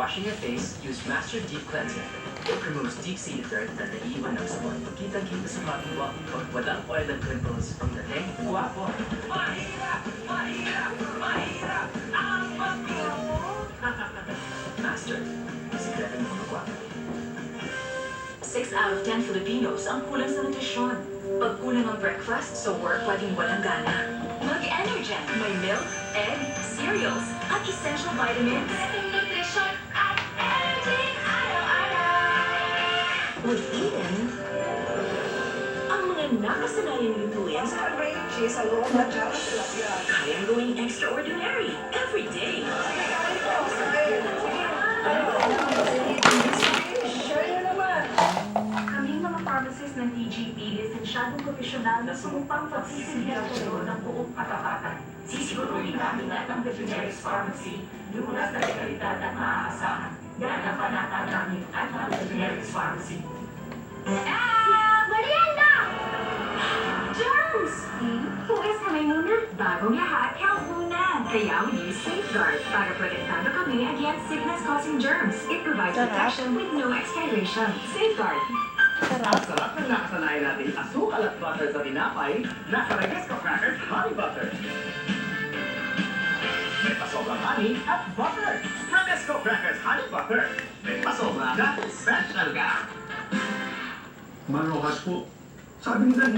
washing your face, use Master Deep Cleanser. It removes deep-seated dirt na naiiwan ng sabon. Kitang-kita sa kapwa. Pag walang oil and pimples, ang dating guwapo. Mahirap! Mahirap! Mahirap! Ang mag-grow! Master, sikreto ng mga guwapo. 6 out of 10 Filipinos ang kulang sa nutrisyon. Pag kulang ang breakfast, so work pwedeng walang gana. Mag-Energen, may milk, egg, cereals, at essential vitamins. Nutrisyon at energy araw-araw. With Eden, ang mga nakasanayang lutuin Sa cheese, sa loob na tsaka tilapia. kayang gawing extraordinary every day. Sige, kain po. Share nyo naman. Kaming mga pharmacists ng TGP, lisensyadong profesional na sumupang pagsisiguro ng buong katapatan. Sisiguruhin namin na ang Veterinary's Pharmacy, lunas na kalidad at maaasahan. Yan ang panatag namin at ang Veterinary's Pharmacy. Mariana! Germs! Hugas kamay muna. Bagong lahat, health muna. Kaya we use Safeguard para protektado kami against sickness-causing germs. It provides protection with no expiration. Safeguard. Ang sarap ng nakasanayan natin asukal at butter sa tinapay, nasa Regesco Crackers Honey Butter. May pasobrang honey at butter. Regesco Crackers Honey Butter. May pasobra na special ka. Marokas po. Sabi nila